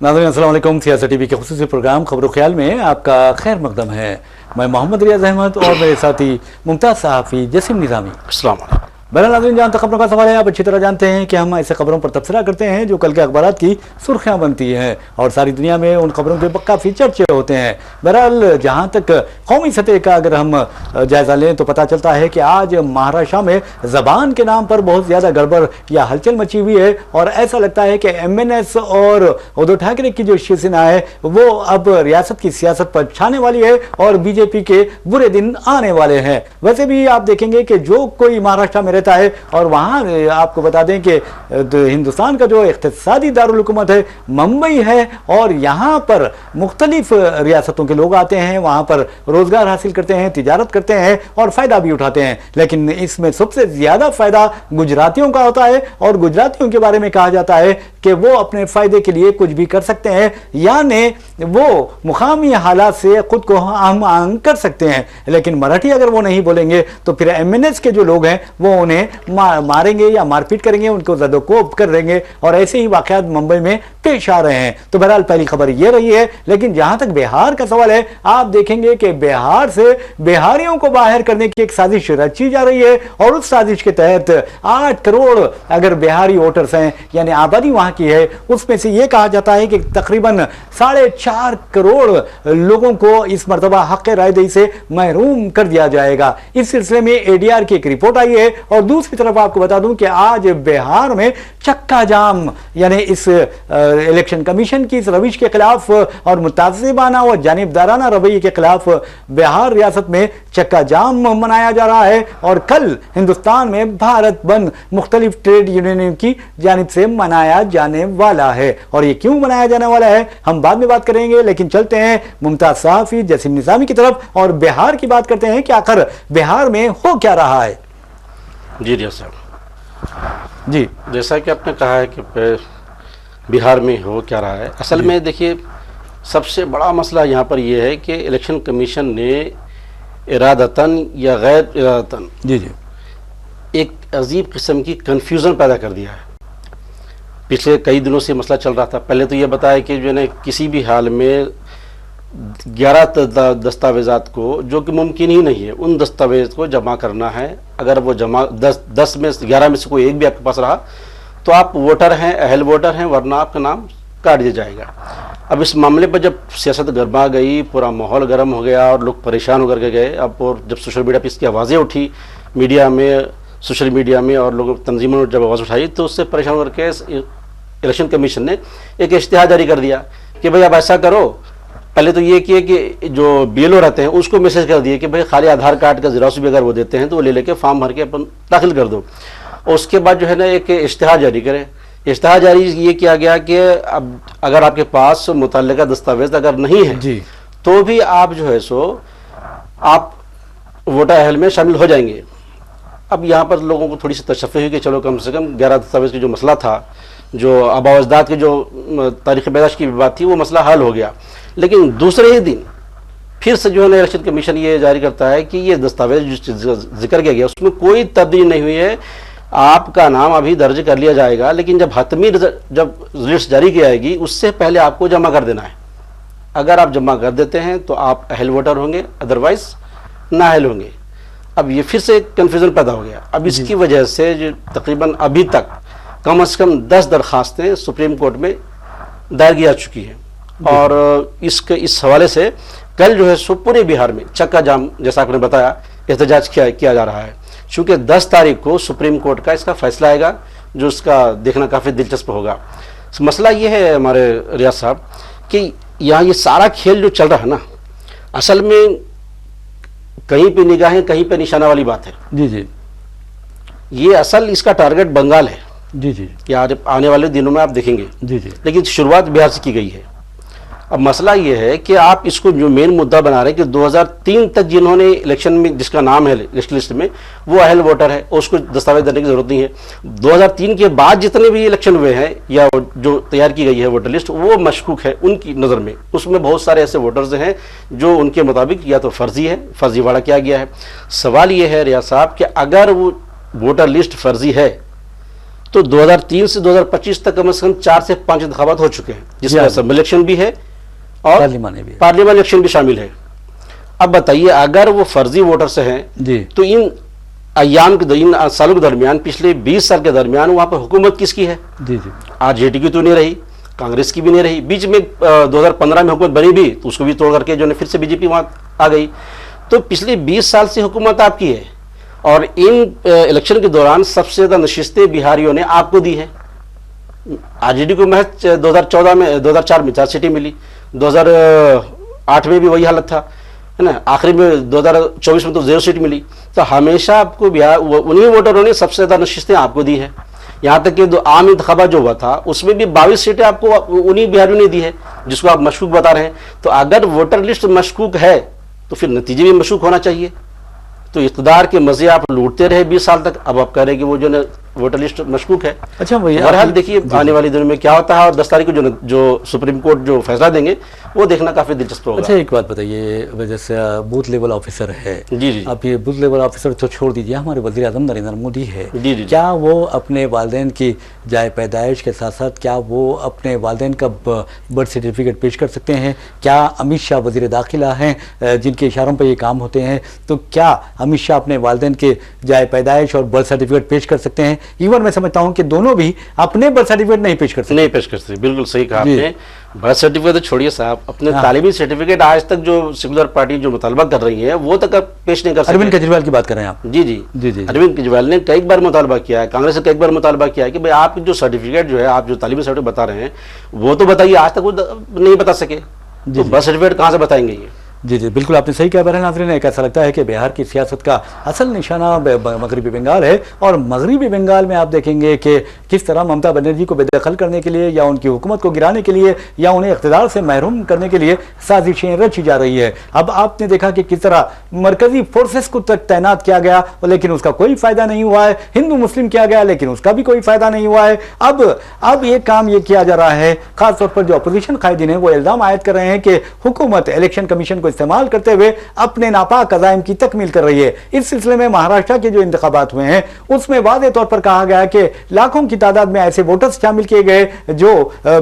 नाज़रीन अस्सलाम वालेकुम। सियासत टीवी के खुसूसी प्रोग्राम खबरों ख्याल में आपका खैर मकदम है। मैं मोहम्मद रियाज अहमद और मेरे साथी मुमताज़ सहाफ़ी जसीम निज़ामी। अस्सलाम वालेकुम। बहरहाल नाज़रीन, जहाँ तक खबरों का सवाल है, आप अच्छी तरह जानते हैं कि हम ऐसे खबरों पर तबसरा करते हैं जो कल के अखबारात की सुर्खियाँ बनती हैं और सारी दुनिया में उन खबरों के काफ़ी चर्चे होते हैं। बहरहाल जहाँ तक कौमी सतह का अगर हम जायज़ा लें तो पता चलता है कि आज महाराष्ट्र में ज़बान के नाम पर बहुत ज़्यादा गड़बड़ या हलचल मची हुई है और ऐसा लगता है कि MNS और उद्धव ठाकरे की जो शिवसेना है वो अब रियासत की सियासत पर छाने वाली है और BJP के बुरे दिन आने वाले हैं। वैसे भी आप देखेंगे कि जो कोई महाराष्ट्र में रहता है और वहाँ आपको बता दें कि हिंदुस्तान का जो इक़्तिसादी दारुल हुकूमत है मुंबई है और यहाँ पर मुख्तलिफ रियासतों के लोग आते हैं, वहाँ पर रोज़गार हासिल करते हैं, तिजारत करते हैं और फ़ायदा भी उठाते हैं। लेकिन इसमें सबसे ज़्यादा फ़ायदा गुजरातियों का होता है और गुजरातियों के बारे में कहा जाता है कि वो अपने फ़ायदे के लिए कुछ भी कर सकते हैं, यानी वो मुकामी हालात से ख़ुद को हम आंग कर सकते हैं। लेकिन मराठी अगर वो नहीं बोलेंगे तो फिर MNS के जो लोग हैं वो उन्हें मारेंगे या मारपीट करेंगे, उनको ज़दोकोब कर देंगे और ऐसे ही वाक़यात मुंबई में पेश आ रहे हैं। तो बहरहाल पहली खबर ये रही है। लेकिन जहाँ तक बिहार का सवाल है, आप देखेंगे कि बिहार से बिहारियों को बाहर करने की एक साजिश रची जा रही है और उस साजिश के तहत 8 करोड़ अगर बिहारी वोटर्स हैं यानी आबादी वहाँ की है, उसमें से ये कहा जाता है कि तकरीबन 4.5 करोड़ लोगों को इस मरतबा हक़ रायदही से महरूम कर दिया जाएगा। इस सिलसिले में ADR की एक रिपोर्ट आई है और दूसरी तरफ आपको बता दूं कि आज बिहार में चक्का जाम यानी इस इलेक्शन कमीशन की इस रविश के खिलाफ और मुतासिबाना और जानिबदाराना रवैये के खिलाफ बिहार रियासत में चक्का जाम मनाया जा रहा है और कल हिंदुस्तान में भारत बंद मुख्तलिफ ट्रेड यूनियन की जानिब से मनाया जाने वाला है। और ये क्यों मनाया जाने वाला है हम बाद में बात करेंगे, लेकिन चलते हैं मुमताज सहाफ़ी जसीम निज़ामी की तरफ और बिहार की बात करते हैं कि आखिर बिहार में हो क्या रहा है। जी रियाज साहब जी, जैसा कि आपने कहा है कि बिहार में हो क्या रहा है, असल में देखिए सबसे बड़ा मसला यहाँ पर यह है कि इलेक्शन कमीशन ने इरादतन या गैर इरादतन जी जी एक अजीब किस्म की कन्फ्यूज़न पैदा कर दिया है। पिछले कई दिनों से मसला चल रहा था। पहले तो ये बताया कि जो है किसी भी हाल में 11 दस्तावेज़ात को, जो कि मुमकिन ही नहीं है, उन दस्तावेज़ को जमा करना है। अगर वो जमा 10 में 11 में से कोई एक भी आपके पास रहा तो आप वोटर हैं, अहल वोटर हैं, वरना आपका नाम काट दिया जाएगा। अब इस मामले पर जब सियासत गरमा गई, पूरा माहौल गर्म हो गया और लोग परेशान होकर के गए। अब और जब सोशल मीडिया पर इसकी आवाज़ें उठी, मीडिया में, सोशल मीडिया में और लोगों तंजीमों ने जब आवाज़ उठाई तो उससे परेशान होकर के इलेक्शन कमीशन ने एक इश्तिहार जारी कर दिया कि भाई आप ऐसा करो। पहले तो ये किए कि जो BLO रहते हैं उसको मैसेज कर दिए कि भाई खाली आधार कार्ड का ज़ेरॉक्स भी अगर वो देते हैं तो वो ले लेके फॉर्म भर के अपन दाखिल कर दो। और उसके बाद जो है ना एक इश्तिहार जारी करें। इश्तिहार जारी ये किया गया कि अब अगर आपके पास मुतल्लिका दस्तावेज़ अगर नहीं है जी तो भी आप जो है सो आप वोटर अहल में शामिल हो जाएंगे। अब यहाँ पर लोगों को थोड़ी सी तशफ़ी हुई कि चलो कम से कम 11 दस्तावेज़ की जो मसला था, जो आबावजदाद की जो तारीख़ पैदाश की बात थी, वो मसला हल हो गया। लेकिन दूसरे ही दिन फिर से जो है ना इलेक्शन कमीशन ये जारी करता है कि ये दस्तावेज जो जिक्र किया गया उसमें कोई तब्दीली नहीं हुई है, आपका नाम अभी दर्ज कर लिया जाएगा, लेकिन जब हतमी जब लिस्ट जारी की जाएगी उससे पहले आपको जमा कर देना है। अगर आप जमा कर देते हैं तो आप अहल वोटर होंगे, अदरवाइज नाअहल होंगे। अब ये फिर से कन्फ्यूज़न पैदा हो गया। अब इसकी वजह से जो तकरीबन अभी तक कम से कम 10 दरख्वास्तें सुप्रीम कोर्ट में दायर की जा चुकी हैं और इस हवाले से कल जो है सो पूरे बिहार में चक्का जाम, जैसा आपने बताया, एहतजाज किया जा रहा है। चूँकि 10 तारीख को सुप्रीम कोर्ट का इसका फैसला आएगा जो इसका देखना काफ़ी दिलचस्प होगा। मसला ये है हमारे रियाज साहब कि यहाँ ये सारा खेल जो चल रहा है ना, असल में कहीं पे निगाहें कहीं पे निशाना वाली बात है। जी जी ये असल इसका टारगेट बंगाल है। जी जी कि आने वाले दिनों में आप देखेंगे। जी जी लेकिन शुरुआत बिहार से की गई है। اب مسئلہ یہ ہے کہ آپ اس کو جو مین مدعا بنا رہے ہیں کہ 2003 تک جنہوں نے الیکشن میں جس کا نام ہے لسٹ میں وہ اہل ووٹر ہے اور اس کو دستاویز دینے کی ضرورت نہیں ہے. 2003 کے بعد جتنے بھی الیکشن ہوئے ہیں یا جو تیار کی گئی ہے ووٹر لسٹ وہ مشکوک ہے ان کی نظر میں. اس میں بہت سارے ایسے ووٹرز ہیں جو ان کے مطابق یا تو فرضی ہے, فرضی واڑہ کیا گیا ہے. سوال یہ ہے ریاض صاحب کہ اگر وہ ووٹر لسٹ فرضی ہے تو 2003 سے 2025 تک کم از کم 4 سے 5 انتخابات ہو چکے ہیں جس میں اسمبلی الیکشن بھی ہے اور پارلیمان الیکشن بھی شامل ہے. اب بتائیے اگر وہ فرضی ووٹر سے ہیں تو ان ایام کے ان سالوں کے درمیان پچھلے 20 سال کے درمیان وہاں پہ حکومت کس کی ہے؟ آر جے ڈی کی تو نہیں رہی, کانگریس کی بھی نہیں رہی, بیچ میں 2015 میں حکومت بنی بھی تو اس کو بھی توڑ کر کے جو ہے پھر سے بی جے پی وہاں آ گئی. تو پچھلے 20 سال سے حکومت آپ کی ہے اور ان الیکشن کے دوران سب سے زیادہ نشستیں بہاریوں نے آپ کو دی ہے. آر جے ڈی کو محض 2014 میں 2004 میں 4 سیٹیں ملی, 2008 میں بھی وہی حالت تھا ہے نا, آخری میں 2024 میں تو 0 سیٹ ملی. تو ہمیشہ آپ کو انہی ووٹروں نے سب سے زیادہ نشستیں آپ کو دی ہے. یہاں تک کہ عام انتخابات جو ہوا تھا اس میں بھی 22 سیٹیں آپ کو انہی بہاریوں نے دی ہے جس کو آپ مشکوک بتا رہے ہیں. تو اگر ووٹر لسٹ مشکوک ہے تو پھر نتیجے بھی مشکوک ہونا چاہیے. تو اقتدار کے مزے آپ لوٹتے رہے 20 سال تک, اب آپ کہہ رہے ہیں کہ وہ جو ووٹر لسٹ مشکوک ہے. اچھا بہرحال دیکھیے آنے والی دنوں میں کیا ہوتا ہے اور 10 تاریخ کو جو سپریم کورٹ جو فیصلہ دیں گے وہ دیکھنا کافی دلچسپ ہوگا. اچھا ایک بات بتائیے, جیسے بوتھ لیول آفیسر ہے, جی آپ یہ بوتھ لیول آفیسر تو چھوڑ دیجیے, ہمارے وزیر اعظم نریندر مودی ہے, جی کیا وہ اپنے والدین کی جائے پیدائش کے ساتھ ساتھ کیا وہ اپنے والدین کا برتھ سرٹیفکیٹ پیش کر سکتے ہیں؟ کیا امت شاہ وزیر داخلہ ہیں جن کے اشاروں پہ یہ کام ہوتے ہیں, تو کیا امت شاہ اپنے والدین کے جائے پیدائش اور برتھ سرٹیفکیٹ پیش کر سکتے ہیں؟ ایون میں سمجھتا ہوں کہ دونوں بھی اپنے برتھ سرٹیفکیٹ نہیں پیش کر سکتے. بالکل صحیح کہا آپ نے. برتھ سرٹیفکیٹ تو چھوڑیے صاحب, اپنے تعلیمی سرٹیفکیٹ آج تک جو سیکولر پارٹی جو مطالبہ کر رہی ہے وہ تک پیش نہیں کر سکتے. اروند کیجریوال کی بات کر رہے ہیں آپ؟ جی اروند کیجریوال نے کئی بار مطالبہ کیا ہے, کانگریس نے کئی بار مطالبہ کیا ہے کہ بھائی آپ جو سرٹیفکیٹ جو ہے آپ جو تعلیمی سرٹیفکیٹ بتا رہے ہیں وہ تو بتائیے, آج تک وہ نہیں بتا سکے. تو برتھ سرٹیفکیٹ کہاں سے بتائیں گے یہ؟ جی بالکل آپ نے صحیح کہا. بہرحال ناظرین, ایک ایسا لگتا ہے کہ بہار کی سیاست کا اصل نشانہ مغربی بنگال ہے, اور مغربی بنگال میں آپ دیکھیں گے کہ کس طرح ممتا بنرجی کو بے دخل کرنے کے لیے یا ان کی حکومت کو گرانے کے لیے یا انہیں اقتدار سے محروم کرنے کے لیے سازشیں رچی جا رہی ہے. اب آپ نے دیکھا کہ کس طرح مرکزی فورسز کو تک تعینات کیا گیا لیکن اس کا کوئی فائدہ نہیں ہوا ہے, ہندو مسلم کیا گیا لیکن اس کا بھی کوئی فائدہ نہیں ہوا ہے. اب یہ کام یہ کیا جا رہا ہے, خاص طور پر جو اپوزیشن قائدین ہیں وہ الزام عائد کر رہے ہیں کہ حکومت الیکشن کمیشن کو استعمال کرتے ہوئے اپنے ناپاک عزائم کی تکمیل کر رہی ہے. اس سلسلے میں مہاراشٹر کے جو انتخابات ہوئے ہیں اس میں واضح طور پر کہا گیا کہ لاکھوں کی تعداد میں ایسے ووٹرز شامل کیے گئے جو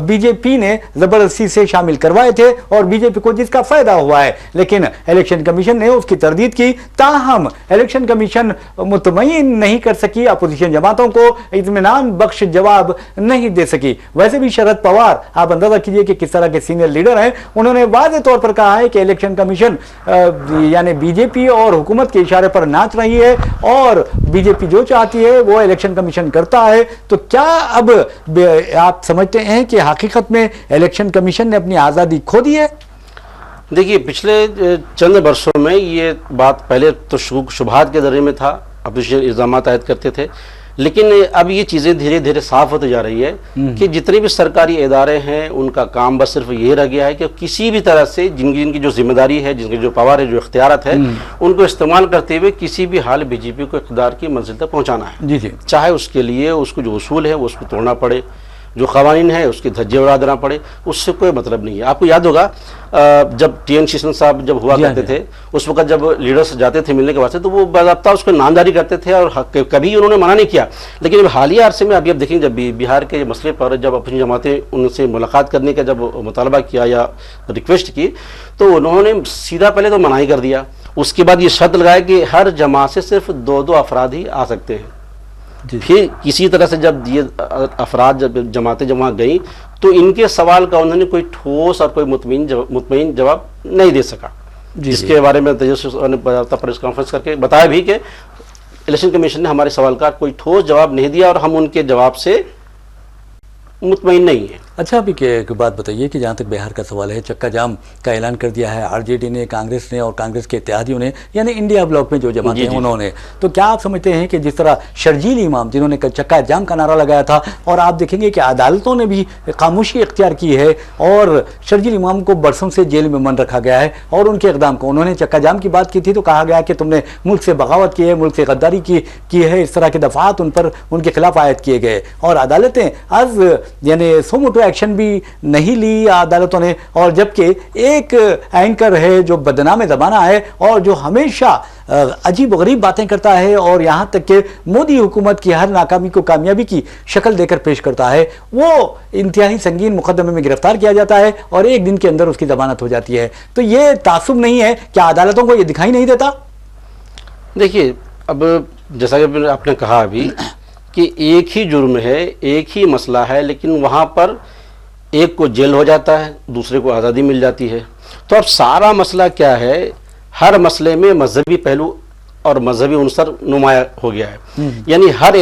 بی جے پی نے زبردستی سے شامل کروائے تھے اور بی جے پی کو جس کا فائدہ ہوا ہے, لیکن الیکشن کمیشن نے اس کی تردید کی. تاہم الیکشن کمیشن مطمئن نہیں کر سکی, اپوزیشن جماعتوں کو اطمینان بخش جواب نہیں دے سکی. ویسے بھی شرد پوار, آپ اندازہ کیجئے کہ کس طرح کے سینئر لیڈر ہیں, انہوں نے واضح طور پر کہا ہے کہ الیکشن کمیشن یعنی بی جے پی اور حکومت کے اشارے پر ناچ رہی ہے اور بی جے پی جو چاہتی ہے وہ الیکشن کمیشن کرتا ہے. تو کیا اب آپ سمجھتے ہیں کہ حقیقت میں الیکشن کمیشن نے اپنی آزادی کھو دی ہے؟ دیکھیے پچھلے چند برسوں میں یہ بات پہلے تو شبہات کے ذریعے میں تھا, اپوزیشن الزامات عائد کرتے تھے, لیکن اب یہ چیزیں دھیرے دھیرے صاف ہوتی جا رہی ہے کہ جتنے بھی سرکاری ادارے ہیں ان کا کام بس صرف یہ رہ گیا ہے کہ کسی بھی طرح سے جن کی جو ذمہ داری ہے, جن کی جو پاور ہے, جو اختیارات ہے, ان کو استعمال کرتے ہوئے کسی بھی حال بی جے پی کو اقتدار کی منزل تک پہنچانا ہے. چاہے اس کے لیے اس کو جو اصول ہے وہ اس کو توڑنا پڑے, جو قوانین ہے اس کی دھجے اڑا دینا پڑے, اس سے کوئی مطلب نہیں ہے. آپ کو یاد ہوگا جب ٹی این شیشن صاحب جب ہوا کرتے تھے اس وقت جب لیڈرز جاتے تھے ملنے کے واسطے تو وہ باضابطہ اس کو نامداری کرتے تھے اور کبھی انہوں نے منع نہیں کیا. لیکن اب حالیہ عرصے میں ابھی آپ دیکھیں جب بہار کے مسئلے پر جب اپنی جماعتیں ان سے ملاقات کرنے کا جب مطالبہ کیا یا ریکویسٹ کی تو انہوں نے سیدھا پہلے تو منع ہی کر دیا. اس کے بعد یہ شرط لگایا کہ ہر جماعت سے صرف 2 افراد ہی آ سکتے ہیں. پھر کسی طرح سے جب یہ افراد جب جماعتیں جمع گئیں تو ان کے سوال کا انہوں نے کوئی ٹھوس اور کوئی مطمئن جواب نہیں دے سکا, جس کے بارے میں تیجسوی نے پریس کانفرنس کر کے بتایا بھی کہ الیکشن کمیشن نے ہمارے سوال کا کوئی ٹھوس جواب نہیں دیا اور ہم ان کے جواب سے مطمئن نہیں ہیں. अच्छा, अभी एक बात बताइए कि जहाँ तक बिहार का सवाल है, चक्का जाम का ऐलान कर दिया है आरजेडी ने, कांग्रेस ने और कांग्रेस के इत्तेहादियों ने, यानी इंडिया ब्लॉक में जो जमातें हैं उन्होंने। तो क्या आप समझते हैं कि जिस तरह शर्जील इमाम जिन्होंने चक्का जाम का नारा लगाया था, और आप देखेंगे कि अदालतों ने भी खामोशी इख्तियार की है और शर्जील इमाम को बरसों से जेल में बंद रखा गया है, और उनके इक़दाम को, उन्होंने चक्का जाम की बात की थी तो कहा गया कि तुमने मुल्क से बगावत की है, मुल्क से गद्दारी की है, इस तरह के दफात उन पर उनके खिलाफ आयद किए गए, और अदालतें आज यानी सोमोटो एक्शन भी नहीं ली अदालतों ने। और जबकि एक एंकर है जो बदनाम ज़माना है और जो हमेशा अजीब गरीब बातें करता है और यहाँ तक कि मोदी हुकूमत की हर नाकामी को कामयाबी की शक्ल देकर पेश करता है, वो इंतहाई संगीन मुकदमे में गिरफ्तार किया जाता है और एक दिन के अंदर उसकी जमानत हो जाती है। तो ये तासुब नहीं है, क्या अदालतों को ये दिखाई नहीं देता? देखिए, अब जैसा कि आपने कहा अभी कि एक ही जुर्म है, एक ही मसला है, लेकिन वहाँ पर एक को जेल हो जाता है, दूसरे को आज़ादी मिल जाती है। तो अब सारा मसला क्या है, हर मसले में मजहबी पहलू और मजहबी उनसर नुमाया हो गया है। यानी हर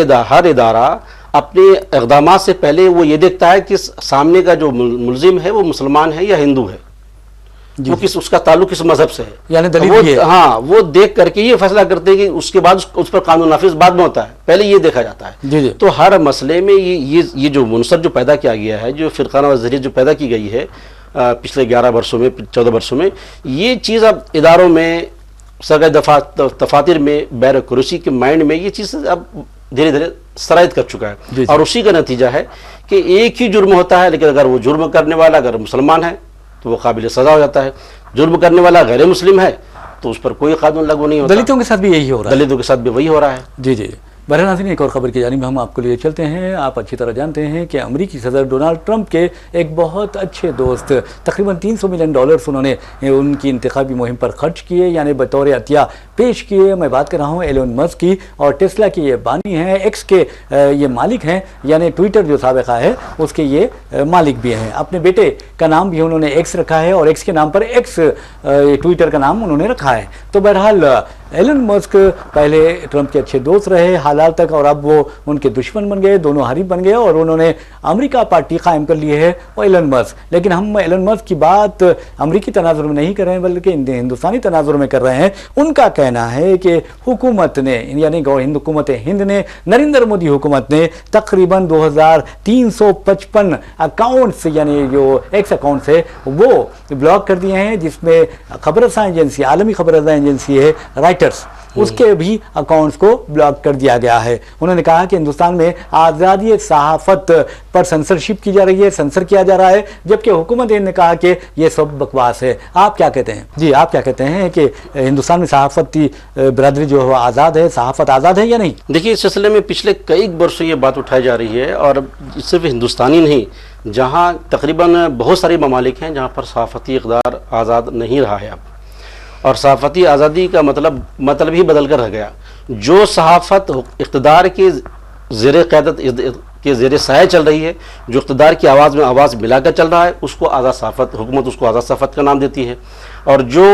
इदारा अपने इक़दामात से पहले वो ये देखता है कि सामने का जो मुलजिम है वो मुसलमान है या हिंदू है, वो उसका ताल्लुक किस मजहब से है, यानी दलील है। हाँ, वो देख करके ये फैसला करते हैं कि उसके बाद उस पर कानून नाफिज बाद में होता है, पहले ये देखा जाता है। जी। तो हर मसले में ये जो मुनसर जो पैदा किया गया है, जो फिरकाना वज़ीरियत जो पैदा की गई है पिछले 11 वर्षों में, 14 वर्षों में, ये चीज़ अब इदारों में, सरकारी दफातर में, बैरोक्रेसी के माइंड में ये चीज़ अब धीरे धीरे सरायत कर चुका है। और उसी का नतीजा है कि एक ही जुर्म होता है, लेकिन अगर वो जुर्म करने वाला अगर मुसलमान है तो वो काबिल सज़ा हो जाता है, जुर्म करने वाला गैर मुस्लिम है तो उस पर कोई कानून लागू नहीं होता। दलितों के साथ भी यही हो रहा है। दलितों के साथ भी वही हो रहा है। जी जी। बहरहाल नाज़रीन, एक और खबर की जानिब हम आपको लिए चलते हैं। आप अच्छी तरह जानते हैं कि अमेरिकी सदर डोनाल्ड ट्रंप के एक बहुत अच्छे दोस्त तकरीबन $300 मिलियन उन्होंने उनकी इंतखाबी मुहिम पर खर्च किए, यानी बतौर अतिया पेश किए। मैं बात कर रहा हूँ एलोन मस्क की, और टेस्ला की ये बानी हैं, एक्स के ये मालिक हैं, यानी ट्विटर जो साबिका है उसके ये मालिक भी हैं। अपने बेटे का नाम भी उन्होंने एक्स रखा है और एक्स के नाम पर एक्स ट्विटर का नाम उन्होंने रखा है। तो बहरहाल एलन मस्क पहले ट्रंप के अच्छे दोस्त रहे हाल तक, और अब वो उनके दुश्मन बन गए, दोनों हरीफ बन गए, और उन्होंने अमेरिका पार्टी कायम कर ली है और एलन मस्क। लेकिन हम एलन मस्क की बात अमेरिकी तनाजुर में नहीं कर रहे हैं, बल्कि हिंदुस्तानी तनाजुर में कर रहे हैं। उनका कहना है कि हुकूमत ने, यानी हुकूमत हिंद ने, नरेंद्र मोदी हुकूमत ने तकरीबन 2355 अकाउंट्स, यानी जो एक्स अकाउंट्स है वो ब्लॉक कर दिए हैं, जिसमें खबरसां एजेंसी, आलमी खबरसां एजेंसी है राइटर्स, उसके भी अकाउंट्स को ब्लॉक कर दिया गया है। उन्होंने कहा कि हिंदुस्तान में आज़ादी सहाफ़त पर सेंसरशिप की जा रही है, सेंसर किया जा रहा है, जबकि हुकूमत ने कहा कि ये सब बकवास है। आप क्या कहते हैं? जी, आप क्या कहते हैं कि हिंदुस्तान में सहाफ़ती बरादरी जो है आज़ाद है, सहाफ़त आज़ाद है या नहीं? देखिए, इस सिलसिले में पिछले कई वर्षों ये बात उठाई जा रही है, और सिर्फ हिंदुस्तानी नहीं, जहाँ तकरीबन बहुत सारे ममालिक हैं जहाँ पर सहाफ़ती इक़दार आज़ाद नहीं रहा है अब, और सहाफ़ती आज़ादी का मतलब ही बदल कर रह गया। जो सहाफ़त इक़्तिदार के ज़ेर क़यादत के ज़ेर साया चल रही है, जो इक़्तिदार की आवाज़ में आवाज़ मिलाकर चल रहा है, उसको आज़ाद सहाफ़त, हुकूमत उसको आज़ाद सहाफ़त का नाम देती है। और जो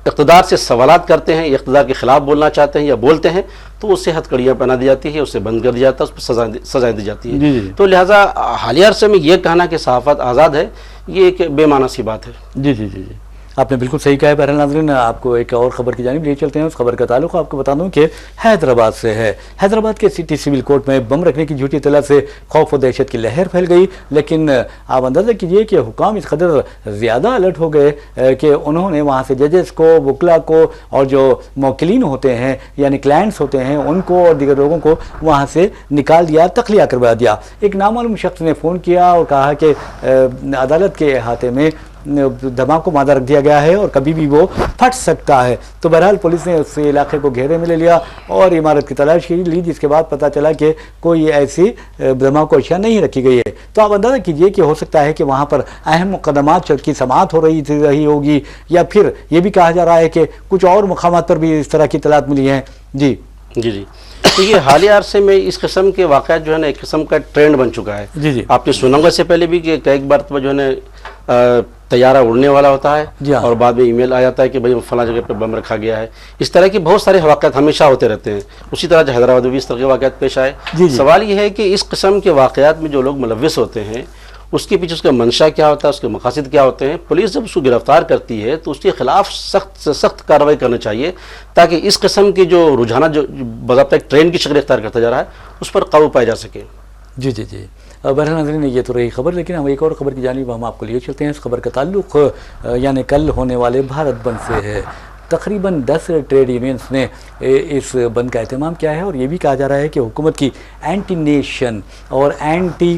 इक़्तिदार से सवालात करते हैं, इक़्तिदार के ख़िलाफ़ बोलना चाहते हैं या बोलते हैं, तो उससे हथकड़ियाँ पहना दी जाती है, उससे बंद कर दिया जाता है, उस पर सजाएँ दी जाती है। जी। तो लिहाजा हालिया अरसे में ये कहना कि सहाफ़त आज़ाद है, ये एक बेमाना सी बात है। जी जी जी जी, आपने बिल्कुल सही कहा है। बहरहाल नाज़रीन, आपको एक और ख़बर की जानिब ले चलते हैं। उस खबर का ताल्लुक़ आपको बता दूं कि हैदराबाद से है। हैदराबाद के सिटी सिविल कोर्ट में बम रखने की झूठी इत्तला से खौफ और दहशत की लहर फैल गई, लेकिन आप अंदाज़ा कीजिए कि हुकाम इस कदर ज़्यादा अलर्ट हो गए कि उन्होंने वहाँ से जजेस को, वकला को, और जो मौकिलीन होते हैं यानी क्लाइंट्स होते हैं उनको और दीगर लोगों को वहाँ से निकाल दिया, तखलिया करवा दिया। एक नामालूम शख्स ने फ़ोन किया और कहा कि अदालत के अहाते में धमाको मादा रख दिया गया है और कभी भी वो फट सकता है। तो बहरहाल पुलिस ने उस इलाके को घेरे में ले लिया और इमारत की तलाश की ली, जिसके बाद पता चला कि कोई ऐसी धमाको अशिया नहीं रखी गई है। तो आप अंदाज़ा कीजिए कि हो सकता है कि वहाँ पर अहम मुकदमात की समाअत हो रही होगी, या फिर ये भी कहा जा रहा है कि कुछ और मकामात पर भी इस तरह की इत्तलात मिली हैं। जी जी जी, तो ये हालिया अरसे में इस किस्म के वाक़यात जो है ना एक किस्म का ट्रेंड बन चुका है। जी जी, आपने सुना होगा इससे पहले भी कि कई बार तो जो है ना तैयारा उड़ने वाला होता है और बाद में ईमेल आ जाता है कि भाई फला जगह पे बम रखा गया है। इस तरह के बहुत सारे वाक़यात हमेशा होते रहते हैं। उसी तरह हैदराबाद में भी इस तरह के वाक़यात पेश आए। सवाल ये है कि इस किस्म के वाक़यात में जो लोग मुलव्विस होते हैं اس کے پیچھے اس کا منشا کیا ہوتا ہے, اس کے مقاصد کیا ہوتے ہیں. پولیس جب اس کو گرفتار کرتی ہے تو اس کے خلاف سخت سے سخت کارروائی کرنا چاہیے, تاکہ اس قسم کی جو رجحانات جو باضابطہ ایک ٹرین کی شکل اختیار کرتا جا رہا ہے اس پر قابو پایا جا سکے. جی جی جی. بہرحال ناظرین, یہ تو رہی خبر, لیکن ہم ایک اور خبر کی جانب ہم آپ کو لیے چلتے ہیں. اس خبر کا تعلق یعنی کل ہونے والے بھارت بند سے ہے. تقریباً 10 ٹریڈ یونینز نے اس بند کا اہتمام کیا ہے, اور یہ بھی کہا جا رہا ہے کہ حکومت کی اینٹی نیشن اور اینٹی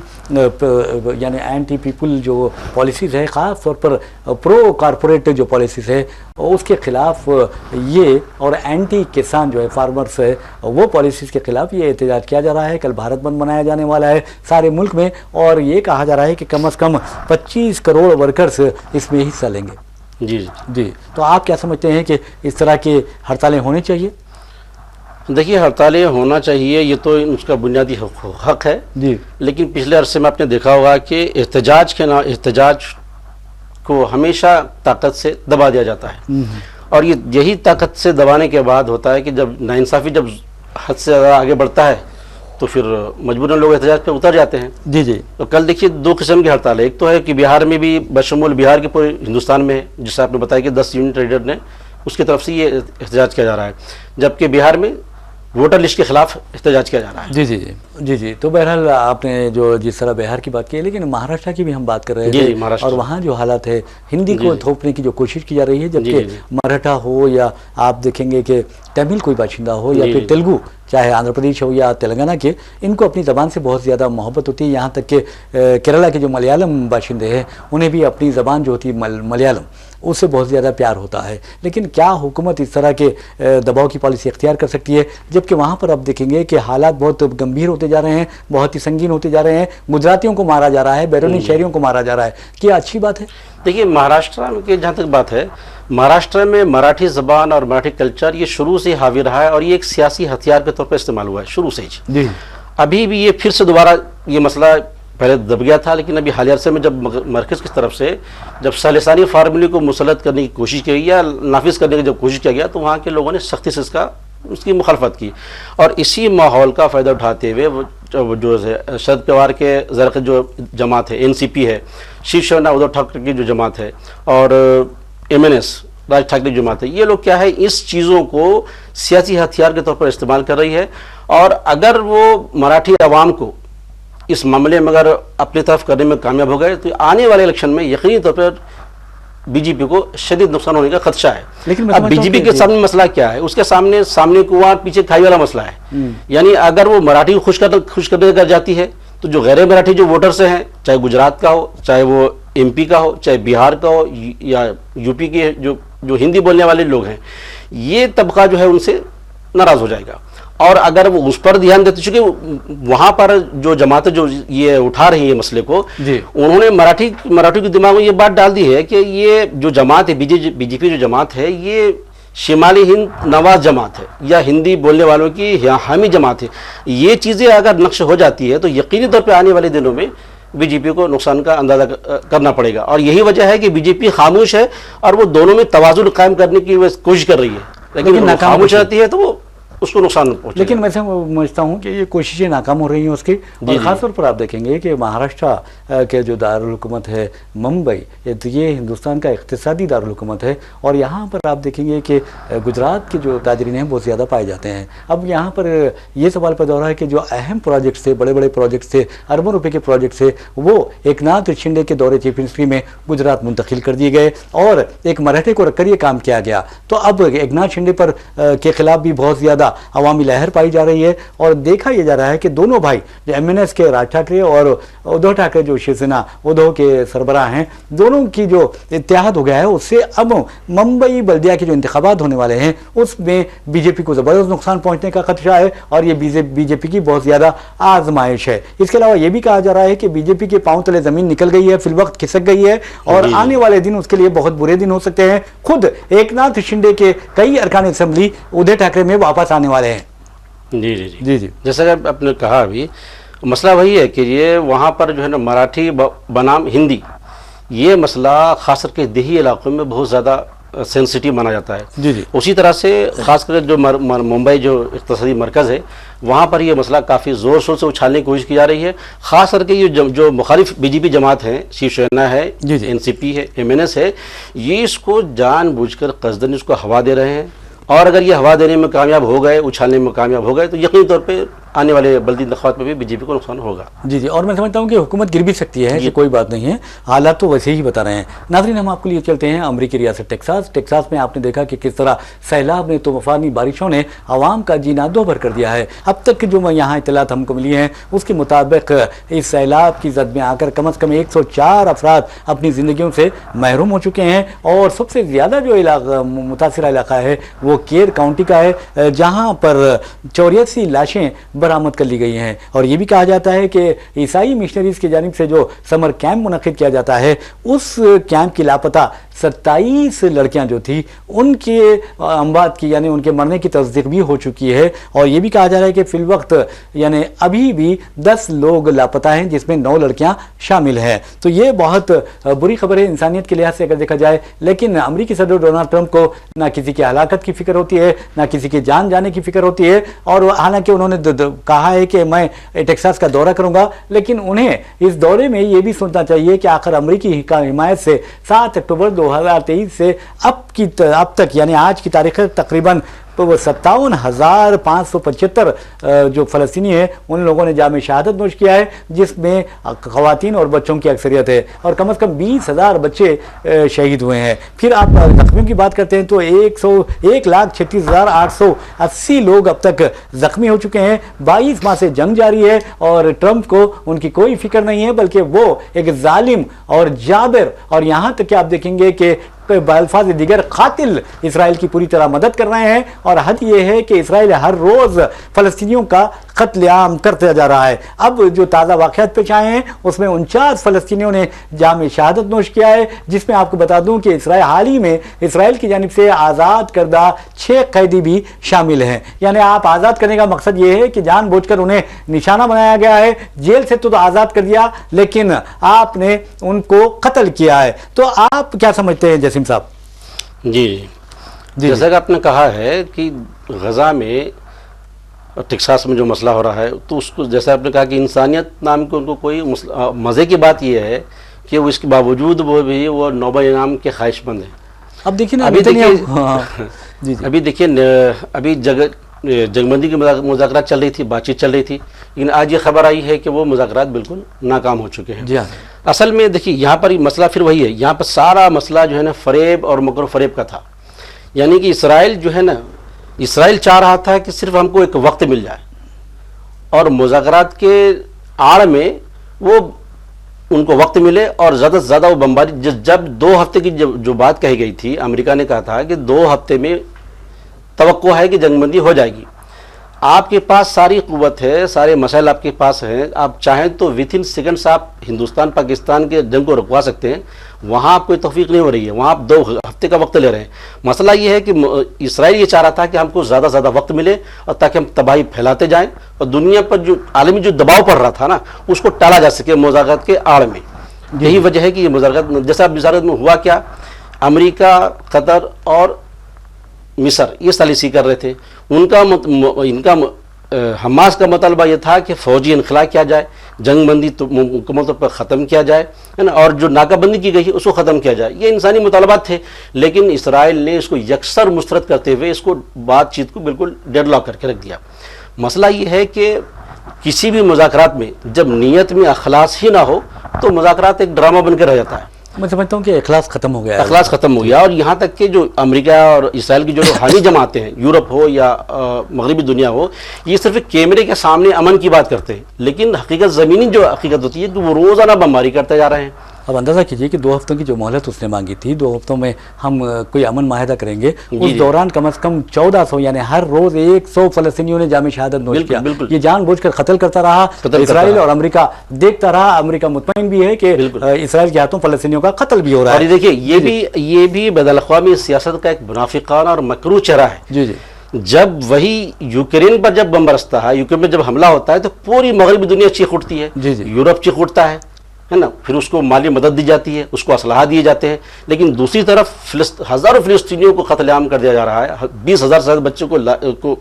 پیپل جو پالیسیز ہے, خاص طور پر پرو کارپوریٹ جو پالیسیز ہے, اس کے خلاف یہ, اور اینٹی کسان جو ہے فارمرز ہے, وہ پالیسیز کے خلاف یہ احتجاج کیا جا رہا ہے. کل بھارت بند منایا جانے والا ہے سارے ملک میں, اور یہ کہا جا رہا ہے کہ کم از کم 25 کروڑ ورکرز اس میں حصہ لیں گے. جی جی, تو آپ کیا سمجھتے ہیں کہ اس طرح کی ہڑتالیں ہونی چاہیے؟ دیکھیے, ہڑتالیں ہونا چاہیے, یہ تو اس کا بنیادی حق ہے. جی, لیکن پچھلے عرصے میں آپ نے دیکھا ہوگا کہ احتجاج کو ہمیشہ طاقت سے دبا دیا جاتا ہے, اور یہی طاقت سے دبانے کے بعد ہوتا ہے کہ جب ناانصافی جب حد سے زیادہ آگے بڑھتا ہے تو پھر مجبوراً لوگ احتجاج پہ اتر جاتے ہیں. جی جی. تو کل دیکھیے 2 قسم کی ہڑتال ہے. ایک تو ہے کہ بہار میں بھی بشمول بہار کے پورے ہندوستان میں ہے, جسے آپ نے بتایا کہ 10 یونین ٹریڈر نے اس کی طرف سے یہ احتجاج کیا جا رہا ہے, جبکہ بہار میں ووٹر لسٹ کے خلاف احتجاج کیا جا رہا ہے. جی جی جی جی. تو بہرحال آپ نے جو جس طرح بہار کی بات کی ہے, لیکن مہاراشٹر کی بھی ہم بات کر رہے جی ہیں, اور وہاں جو حالات ہے ہندی کو تھوپنے کی جو کوشش کی جا رہی ہے, جبکہ مراٹھا ہو یا آپ دیکھیں گے کہ تمل کوئی باشندہ ہو یا پھر تیلگو, چاہے آندھرا پردیش ہو یا تلنگانہ کے, ان کو اپنی زبان سے بہت زیادہ محبت ہوتی ہے. یہاں تک کہ کیرلا کے جو ملیالم باشندے ہیں انہیں بھی اپنی زبان جو ہوتی ہے ملیالم, اس سے بہت زیادہ پیار ہوتا ہے. لیکن کیا حکومت اس طرح کے دباؤ کی پالیسی اختیار کر سکتی ہے, جبکہ وہاں پر آپ دیکھیں گے کہ حالات بہت گمبھیر ہوتے جا رہے ہیں, بہت ہی سنگین ہوتے جا رہے ہیں, گجراتیوں کو مارا جا رہا ہے, بیرونی شہریوں کو مارا جا رہا ہے. کیا اچھی بات ہے؟ دیکھیے, مہاراشٹر کی جہاں تک بات ہے, مہاراشٹر میں مراٹھی زبان اور مراٹھی کلچر یہ شروع سے حاوی رہا ہے, اور یہ ایک سیاسی ہتھیار کے طور پر استعمال ہوا ہے شروع سے ہی. جی. ابھی بھی یہ پھر سے دوبارہ یہ مسئلہ پہلے دب گیا تھا, لیکن ابھی حالیہ عرصے میں جب مرکز کی طرف سے جب سالسانی فارمولے کو مسلط کرنے کی کوشش کی گئی یا نافذ کرنے کی جب کوشش کیا گیا, تو وہاں کے لوگوں نے سختی سے اس کی مخالفت کی. اور اسی ماحول کا فائدہ اٹھاتے ہوئے جو شرد پوار کے زرق جو جماعت ہے, NCP ہے, شیو سینا ادھو ٹھاکرے کی جو جماعت ہے, اور MNS راج ٹھاکرے کی جماعت ہے, یہ لوگ کیا ہے اس چیزوں کو سیاسی ہتھیار کے طور پر استعمال کر رہی ہے. اور اگر وہ مراٹھی عوام کو اس معاملے میں اگر اپنی طرف کرنے میں کامیاب ہو گئے, تو آنے والے الیکشن میں یقینی طور پر BJP کو شدید نقصان ہونے کا خدشہ ہے. لیکن اب BJP کے سامنے مسئلہ کیا ہے, اس کے سامنے کنواں پیچھے کھائی والا مسئلہ ہے. یعنی اگر وہ مراٹھی کو خوش کرنے کر جاتی ہے, تو جو غیر مراٹھی جو ووٹرز ہیں, چاہے گجرات کا ہو, چاہے وہ MP کا ہو, چاہے بہار کا ہو, یا UP کے جو ہندی بولنے والے لوگ ہیں, یہ طبقہ جو ہے ان سے ناراض ہو جائے گا. اور اگر وہ اس پر دھیان دیتے, چونکہ وہاں پر جو جماعتیں جو یہ اٹھا رہی ہیں مسئلے کو, انہوں نے مراٹھی کے دماغ میں یہ بات ڈال دی ہے کہ یہ جو جماعت ہے BJP جو جماعت ہے, یہ شمالی ہند نواز جماعت ہے یا ہندی بولنے والوں کی حامی جماعت ہے. یہ چیزیں اگر نقش ہو جاتی ہے تو یقینی طور پہ آنے والے دنوں میں BJP کو نقصان کا اندازہ کرنا پڑے گا. اور یہی وجہ ہے کہ BJP خاموش ہے, اور وہ دونوں میں توازن قائم کرنے کی کوشش کر رہی ہے, لیکن خاموش رہتی ہے تو وہ اس کو نقصان پہنچے. لیکن میں سمجھتا ہوں کہ یہ کوششیں ناکام ہو رہی ہیں اس کی. اور خاص طور پر آپ دیکھیں گے کہ مہاراشٹر کے جو دارالحکومت ہے ممبئی, یہ ہندوستان کا اقتصادی دارالحکومت ہے, اور یہاں پر آپ دیکھیں گے کہ گجرات کے جو تاجرین ہیں بہت زیادہ پائے جاتے ہیں. اب یہاں پر یہ سوال پیدا ہو رہا ہے کہ جو اہم پروجیکٹس تھے, بڑے بڑے پروجیکٹس تھے, اربوں روپے کے پروجیکٹس تھے, وہ ایک ناتھ شنڈے کے دورے چیف منسٹری میں گجرات منتقل کر دیے گئے, اور ایک مراٹھے کو رکھ کر یہ کام کیا گیا. تو اب ایک ناتھ شنڈے پر کے خلاف بھی بہت زیادہ عوامی لہر پائی جا رہی ہے, اور دیکھا یہ جا رہا ہے کہ دونوں بھائی جو MNS کے راج ٹھاکرے اور ادھو ٹھاکرے جو شیو سینا ادھو کے سربراہ ہیں, دونوں کی جو اتحاد ہو گیا ہے, اس سے اب ممبئی بلدیہ کے جو انتخابات ہونے والے ہیں اس میں BJP کو زبردست نقصان پہنچنے کا خدشہ ہے, اور یہ BJP کی بہت زیادہ آزمائش ہے. اس کے علاوہ یہ بھی کہا جا رہا ہے کہ BJP کے پاؤں تلے زمین نکل گئی ہے, فی الوقت کھسک گئی ہے, اور آنے والے دن اس کے لیے بہت برے دن ہو سکتے ہیں. خود ایک ناتھ شنڈے کے کئی ارکان اسمبلی ادھو ٹھاکرے میں واپس آنے والے ہیں. جی جی جی جی جیسا کہ آپ نے کہا, ابھی مسئلہ وہی ہے کہ یہ وہاں پر جو ہے نا مراٹھی بنام ہندی, یہ مسئلہ خاص کر کے دیہی علاقوں میں بہت زیادہ सेंसिटिव माना जाता है। जी जी। उसी तरह से खास कर जो मुंबई जो इक़्तिसादी मरकज़ है वहाँ पर ये मसला काफ़ी ज़ोर शोर से उछालने की कोशिश की जा रही है। ख़ास करके ये जो मुखालिफ बीजेपी जमात है, शिवसेना है, एनसीपी है, एमएनएस है, ये इसको जानबूझकर क़स्दन इसको हवा दे रहे हैं। और अगर ये हवा देने में कामयाब हो गए, उछालने में कामयाब हो गए, तो यकीनी तौर पे आने वाले बल्दी इंतखाबात में भी बीजेपी को नुकसान होगा। जी जी। और मैं समझता हूँ कि हुकूमत गिर भी सकती है, ये कोई बात नहीं है, हालात तो वैसे ही बता रहे हैं। नाज़रीन, हम आपके लिए चलते हैं अमरीकी रियासत टेक्सास में आपने देखा कि किस तरह सैलाब ने, तूफ़ानी बारिशों ने आवाम का जीना दोभर कर दिया है। अब तक जो यहाँ इत्तलात हमको मिली हैं उसके मुताबिक इस सैलाब की जद में आकर कम अज़ कम 104 अफराद अपनी ज़िंदगियों से महरूम हो चुके हैं। और सबसे ज़्यादा जो इलाका मुतासिरा इलाका है वो केर काउंटी का है, जहाँ पर 84 लाशें बरामद कर ली गई हैं। और ये भी कहा जाता है कि ईसाई मिशनरीज की जानिब से जो समर कैंप मुनक़िद किया जाता है उस कैंप की लापता 27 लड़कियां जो थी उनके अमवात की यानी उनके मरने की तस्दीक भी हो चुकी है। और ये भी कहा जा रहा है कि फिल वक्त यानी अभी भी 10 लोग लापता हैं जिसमें 9 लड़कियां शामिल हैं। तो ये बहुत बुरी खबर है इंसानियत के लिहाज से अगर देखा जाए। लेकिन अमेरिकी सदर डोनाल्ड ट्रंप को ना किसी की हलाकत की फिक्र होती है, ना किसी की जान जाने की फिक्र होती है। और हालांकि उन्होंने कहा है कि मैं टेक्सास का दौरा करूंगा, लेकिन उन्हें इस दौरे में ये भी सोचना चाहिए कि आखिर अमेरिकी हिमायत से 7 अक्टूबर 2023 से अब तक यानी आज की तारीख तकरीबन 57,575 जो फ़लस्तीनी है उन लोगों ने जाम शहादत नोश किया है, जिसमें ख़वातीन और बच्चों की अक्सरियत है। और कम से कम 20,000 बच्चे शहीद हुए हैं। फिर आप ज़ख्मियों की बात करते हैं तो 1,36,880 लोग अब तक ज़ख्मी हो चुके हैं। 22 माह से जंग जारी है और ट्रंप को उनकी कोई फिक्र नहीं है, बल्कि वो एक जालिम और जाबिर और यहाँ तक कि आप देखेंगे कि बाल्फाज दिगर कातिल इसराइल की पूरी तरह मदद कर रहे हैं। और हद ये है कि इसराइल हर रोज फलस्तीनियों का कत्लेआम करते जा रहा है। अब जो ताज़ा वाक़यात पेश आए हैं उसमें 49 फलस्तीनियों ने जाम शहादत नोश किया है, जिसमें आपको बता दूं कि इसराइल हाल ही में इसराइल की जानिब से आज़ाद करदा 6 कैदी भी शामिल हैं। यानी आप आज़ाद करने का मकसद ये है कि जानबूझकर उन्हें निशाना बनाया गया है। जेल से तो आज़ाद कर दिया, लेकिन आपने उनको कत्ल किया है। तो आप क्या समझते हैं जसीम साहब? जी, जैसा कि आपने कहा है कि गजा में टेक्सास में जो मसला हो रहा है, तो उसको जैसा आपने कहा कि इंसानियत नाम के उनको कोई मज़े की बात यह है कि वो इसके बावजूद वो नोबेल इनाम के ख्वाहिशमंद हैं। अब देखिए ना, अभी देखिए अभी जंगबंदी की मुज़ाकरात चल रही थी, बातचीत चल रही थी, लेकिन आज ये खबर आई है कि वो मुज़ाकरात बिल्कुल नाकाम हो चुके हैं। जी हाँ। असल में देखिए यहाँ पर मसला फिर वही है, यहाँ पर सारा मसला जो है ना फ़रेब और मकर फ़रेब का था। यानी कि इसराइल जो है ना, इसराइल चाह रहा था कि सिर्फ हमको एक वक्त मिल जाए और मुज़ाकरात के आड़ में वो उनको वक्त मिले और ज़्यादा से ज़्यादा वो बमबारी। जब 2 हफ्ते की जो बात कही गई थी, अमेरिका ने कहा था कि 2 हफ्ते में तवक्को है कि जंगबंदी हो जाएगी। आपके पास सारी कुव्वत है, सारे मसाइल आपके पास हैं, आप चाहें तो विथ इन सेकंड्स आप हिंदुस्तान पाकिस्तान के जंग को रुकवा सकते हैं। वहाँ आप कोई तौफीक नहीं हो रही है, वहाँ आप 2 हफ्ते का वक्त ले रहे हैं। मसला ये है कि इसराइल ये चाह रहा था कि हमको ज़्यादा से ज़्यादा वक्त मिले और ताकि हम तबाही फैलाते जाएं और दुनिया पर जो आलमी जो दबाव पड़ रहा था ना उसको टाला जा सके मुज़ाकरात के आड़ में। यही वजह है कि ये मुज़ाकरात, जैसा मुज़ाकरात में हुआ क्या, अमेरिका, कतर और मिस्र ये सालिसी कर रहे थे। इनका हमास का मतलबा यह था कि फ़ौजी इनखला किया जाए, जंगबंदी तो मुकम्मल तौर पर ख़त्म किया जाए, है ना, और जो नाकाबंदी की गई है उसको ख़त्म किया जाए। ये इंसानी मुतालबात थे, लेकिन इसराइल ने इसको यकसर मुस्तरद करते हुए इसको बातचीत को बिल्कुल डेडलॉक करके रख दिया। मसला ये है कि किसी भी मुज़ाकरात में जब नीयत में अखलास ही ना हो तो मुज़ाकरात एक ड्रामा बनकर रह जाता है। मैं समझता हूँ कि इखलास खत्म हो गया, इखलास खत्म हो गया। और यहाँ तक कि जो अमेरिका और इसराइल की जो रूहानी जमातें हैं, यूरोप हो या मगरबी दुनिया हो, ये सिर्फ कैमरे के सामने अमन की बात करते हैं, लेकिन हकीकत ज़मीनी जो हकीकत होती है कि वो रोज़ाना बमबारी करते जा रहे हैं। अब अंदाज़ा कीजिए कि 2 हफ्तों की जो मोहलत उसने मांगी थी, 2 हफ्तों में हम कोई अमन माहिदा करेंगे, उस दौरान कम से कम 1400 यानी हर रोज 100 फलस्तीनियों ने जाम शहादत नोश किया। ये जानबूझकर कत्ल करता रहा इसराइल और अमेरिका देखता रहा। अमेरिका मुतमईन भी है कि इसराइल के हाथों फलस्तीनियों का कत्ल भी हो रहा है। और देखिए ये भी बैनुल-अक़वामी सियासत का एक मुनाफिकाना और मकरू चेहरा है। जी जी। जब वही यूक्रेन पर जब बम बरसता है, यूक्रेन में जब हमला होता है तो पूरी मगरबी दुनिया चीख उठती है, यूरोप चीख उठता है ہے نا, پھر اس کو مالی مدد دی جاتی ہے, اس کو اسلحہ دیے جاتے ہیں, لیکن دوسری طرف ہزاروں فلسطینیوں کو قتل عام کر دیا جا رہا ہے, 20,000 سے زیادہ بچوں کو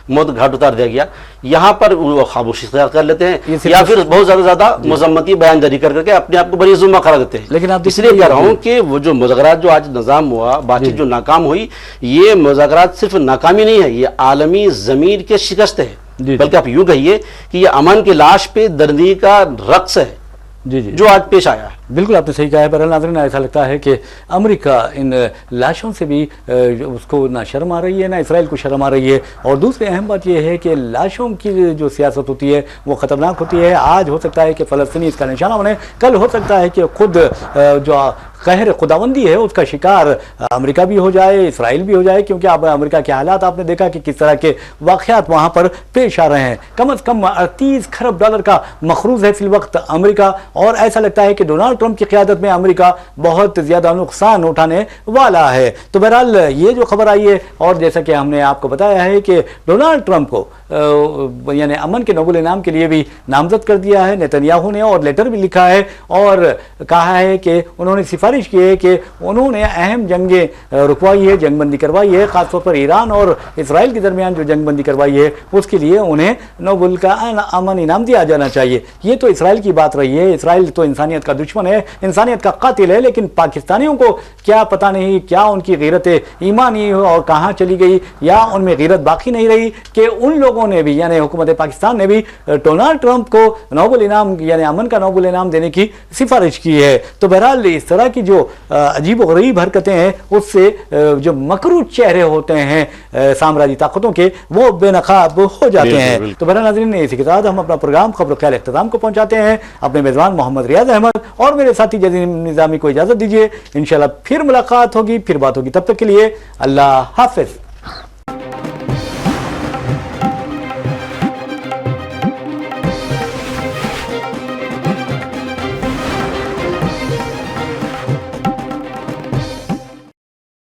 موت گھاٹ اتار دیا گیا. یہاں پر وہ خاموشی اختیار کر لیتے ہیں یا پھر بہت زیادہ مذمتی بیان جاری کر کے اپنے آپ کو بری ذمہ قرار دیتے ہیں. لیکن آپ اس لیے کہہ رہا ہوں کہ وہ جو مذاکرات جو آج نظام ہوا, بات چیت جو ناکام ہوئی, یہ مذاکرات صرف ناکامی نہیں ہے, یہ عالمی ضمیر کے شکست ہے, بلکہ آپ یوں کہیے کہ یہ امن کی لاش پہ درندگی کا رقص ہے جو آج پیش آیا ہے. بالکل آپ نے صحیح کہا ہے. بہرحال ناظرین, ایسا لگتا ہے کہ امریکہ ان لاشوں سے بھی اس کو نہ شرم آ رہی ہے نہ اسرائیل کو شرم آ رہی ہے. اور دوسری اہم بات یہ ہے کہ لاشوں کی جو سیاست ہوتی ہے وہ خطرناک ہوتی ہے. آج ہو سکتا ہے کہ فلسطینی اس کا نشانہ بنے, کل ہو سکتا ہے کہ خود جو قہر خداوندی ہے اس کا شکار امریکہ بھی ہو جائے, اسرائیل بھی ہو جائے, کیونکہ اب امریکہ کے حالات آپ نے دیکھا کہ کس طرح کے واقعات وہاں پر پیش آ رہے ہیں. کم از کم 38 کھرب ڈالر کا مخروض ہے فی الوقت امریکہ, اور ایسا لگتا ہے کہ ڈونلڈ ٹرمپ کی قیادت میں امریکہ بہت زیادہ نقصان اٹھانے والا ہے. تو بہرحال یہ جو خبر آئی ہے, اور جیسا کہ ہم نے آپ کو بتایا ہے کہ ڈونلڈ ٹرمپ کو یعنی امن کے نوبل انعام کے لیے بھی نامزد کر دیا ہے نیتنیاہو نے, اور لیٹر بھی لکھا ہے اور کہا ہے کہ انہوں نے سفارش کی ہے کہ انہوں نے اہم جنگیں رکوائی ہے, جنگ بندی کروائی ہے, خاص طور پر ایران اور اسرائیل کے درمیان جو جنگ بندی کروائی ہے اس کے لیے انہیں نوبل کا امن انعام دیا جانا چاہیے. یہ تو اسرائیل کی بات رہی ہے, اسرائیل تو انسانیت کا دشمن ہے, انسانیت کا قاتل ہے, لیکن پاکستانیوں کو کیا پتہ نہیں کیا ان کی غیرت ایمانی اور کہاں چلی گئی, یا ان میں غیرت باقی نہیں رہی کہ ان لوگوں نے بھی یعنی حکومت پاکستان نے بھی ڈونلڈ ٹرمپ کو نوبل انعام یعنی امن کا نوبل انعام دینے کی سفارش کی ہے. تو بہرحال اس طرح کی جو عجیب و غریب حرکتیں ہیں اس سے جو مکروہ چہرے ہوتے ہیں سامراجی طاقتوں کے وہ بے نقاب ہو جاتے ہیں. تو بہرحال ناظرین, اسی کے ساتھ ہم اپنا پروگرام خبر و خیال اختتام کو پہنچاتے ہیں. اپنے میزبان محمد ریاض احمد اور میرے ساتھی جزیم نظامی کو اجازت دیجیے. انشاءاللہ پھر ملاقات ہوگی, پھر بات ہوگی. تب تک کے لیے اللہ حافظ.